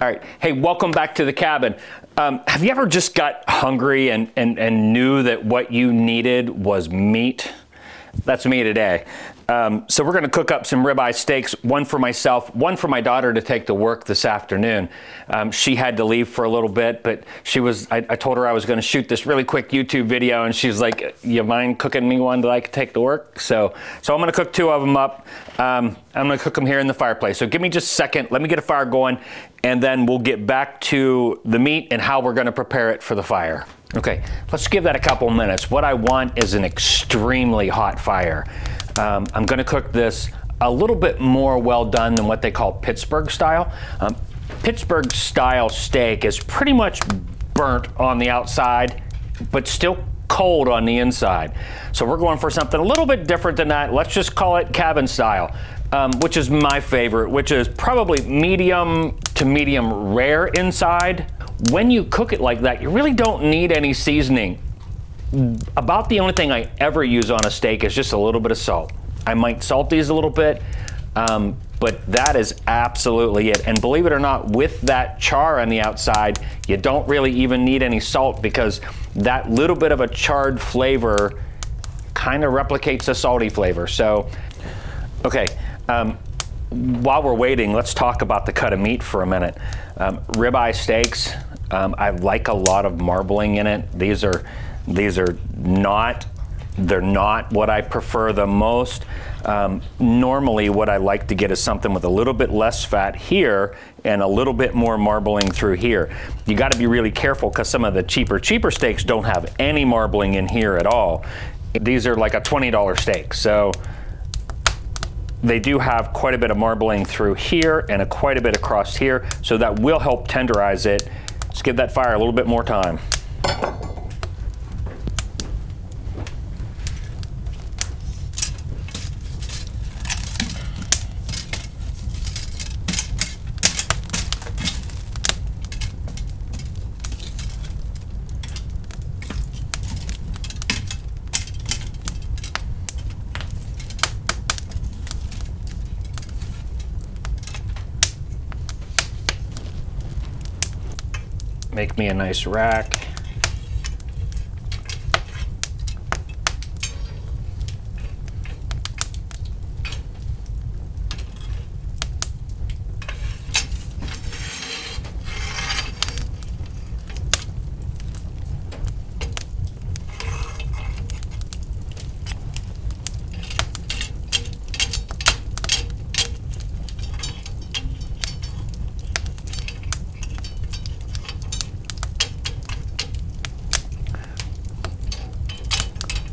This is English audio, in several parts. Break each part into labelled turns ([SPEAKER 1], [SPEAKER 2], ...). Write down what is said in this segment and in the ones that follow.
[SPEAKER 1] All right, hey, welcome back to the cabin. Have you ever just got hungry and knew that what you needed was meat? That's me today. So we're gonna cook up some ribeye steaks, one for myself, one for my daughter to take to work this afternoon. She had to leave for a little bit, but I told her I was gonna shoot this really quick YouTube video, and she's like, you mind cooking me one that I could take to work? So I'm gonna cook two of them up. I'm gonna cook them here in the fireplace. So give me just a second, let me get a fire going, and then we'll get back to the meat and how we're gonna prepare it for the fire. Okay, let's give that a couple minutes. What I want is an extremely hot fire. I'm gonna cook this a little bit more well done than what they call Pittsburgh style. Pittsburgh style steak is pretty much burnt on the outside, but still cold on the inside. So we're going for something a little bit different than that. Let's just call it cabin style, which is my favorite, which is probably medium to medium rare inside. When you cook it like that, you really don't need any seasoning. About the only thing I ever use on a steak is just a little bit of salt. I might salt these a little bit, but that is absolutely it. And believe it or not, with that char on the outside, you don't really even need any salt, because that little bit of a charred flavor kind of replicates the salty flavor. So, okay, while we're waiting, let's talk about the cut of meat for a minute. Ribeye steaks, I like a lot of marbling in it. These are not, they're not what I prefer the most. Normally what I like to get is something with a little bit less fat here and a little bit more marbling through here. You got to be really careful, because some of the cheaper steaks don't have any marbling in here at all. These are like a $20 steak, so they do have quite a bit of marbling through here and quite a bit across here, so that will help tenderize it. Let's give that fire a little bit more time. Make me a nice rack.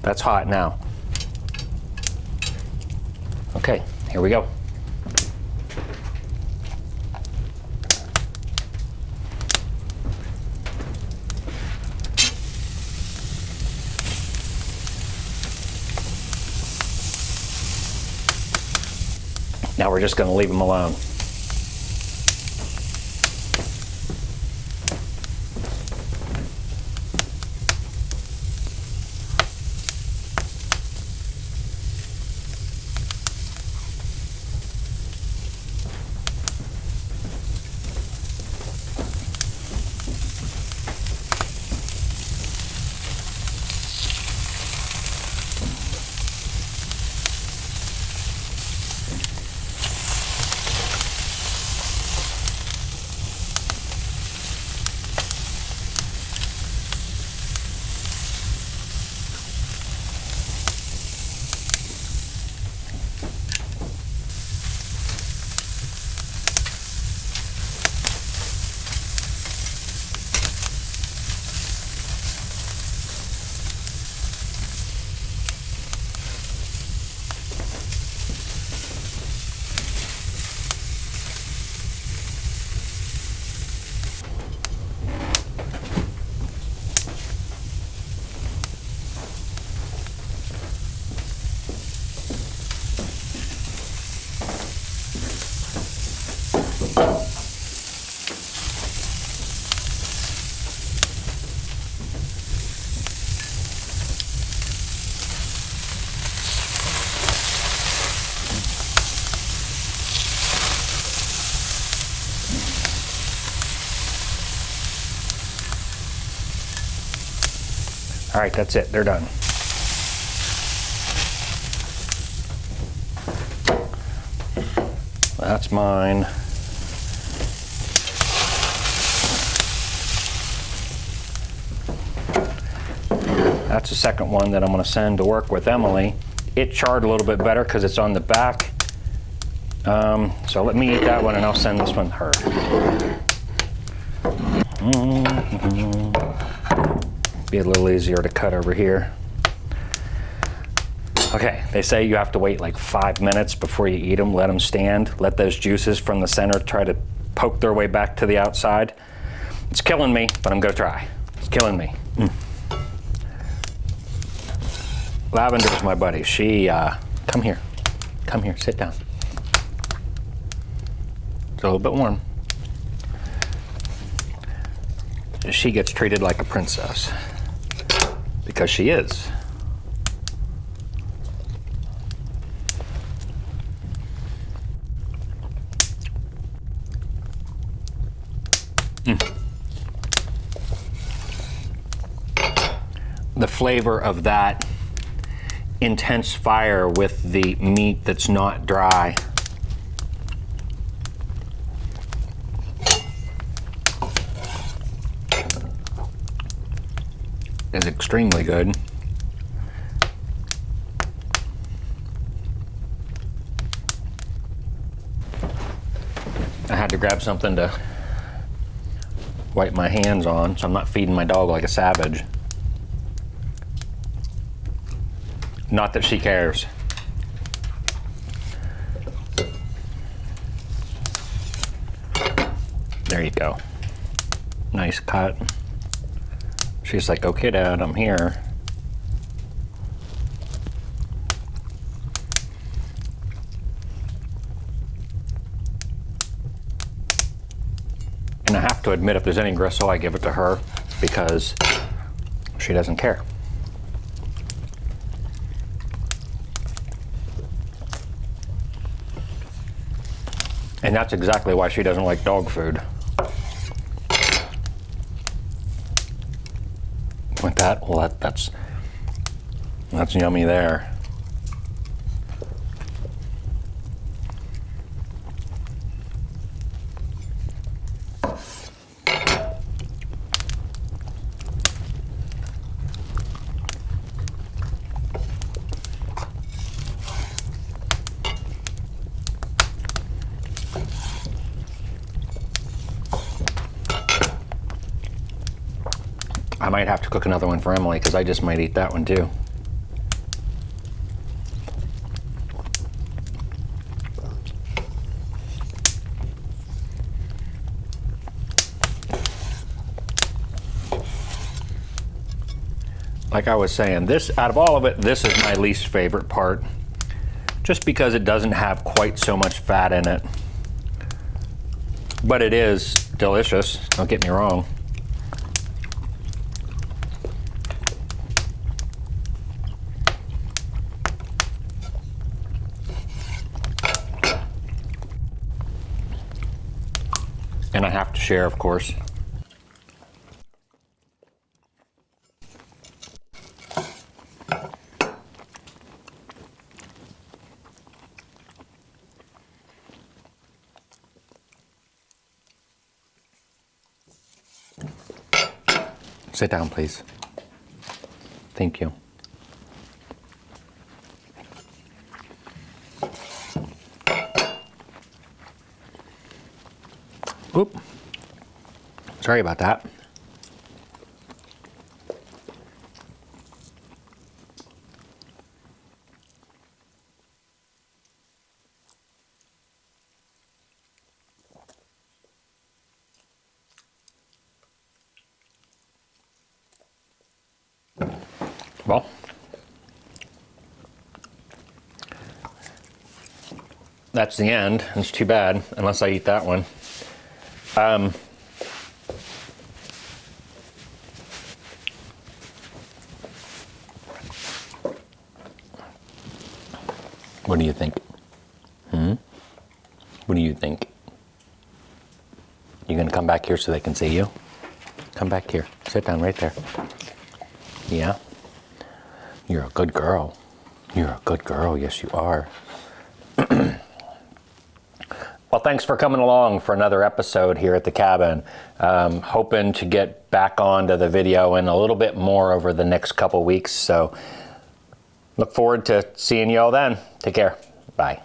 [SPEAKER 1] That's hot now. Okay, here we go. Now we're just going to leave them alone. All right, that's it, they're done. That's mine. That's the second one that I'm going to send to work with Emily. It charred a little bit better because it's on the back. So let me eat that one and I'll send this one to her. Be a little easier to cut over here. Okay, they say you have to wait like 5 minutes before you eat them. Let them stand. Let those juices from the center try to poke their way back to the outside. It's killing me, but I'm gonna try. It's killing me. Lavender's my buddy. She, come here, sit down. It's a little bit warm. She gets treated like a princess because she is. The flavor of that intense fire with the meat that's not dry. Is extremely good. I had to grab something to wipe my hands on, so I'm not feeding my dog like a savage. Not that she cares. There you go. Nice cut. She's like, okay, Dad, I'm here. And I have to admit, if there's any gristle, I give it to her because she doesn't care. And that's exactly why she doesn't like dog food. Like that? Well, that's yummy there. I might have to cook another one for Emily because I just might eat that one too. Like I was saying, this, out of all of it, this is my least favorite part, just because it doesn't have quite so much fat in it. But it is delicious, don't get me wrong. And I have to share, of course. Sit down, please. Thank you. Oop. Sorry about that. Well, that's the end. It's too bad, unless I eat that one. What do you think? What do you think? You gonna come back here so they can see you? Come back here. Sit down right there. Yeah. You're a good girl. You're a good girl. Yes, you are. Well, thanks for coming along for another episode here at the cabin. Hoping to get back onto the video and a little bit more over the next couple weeks. So look forward to seeing you all then. Take care. Bye.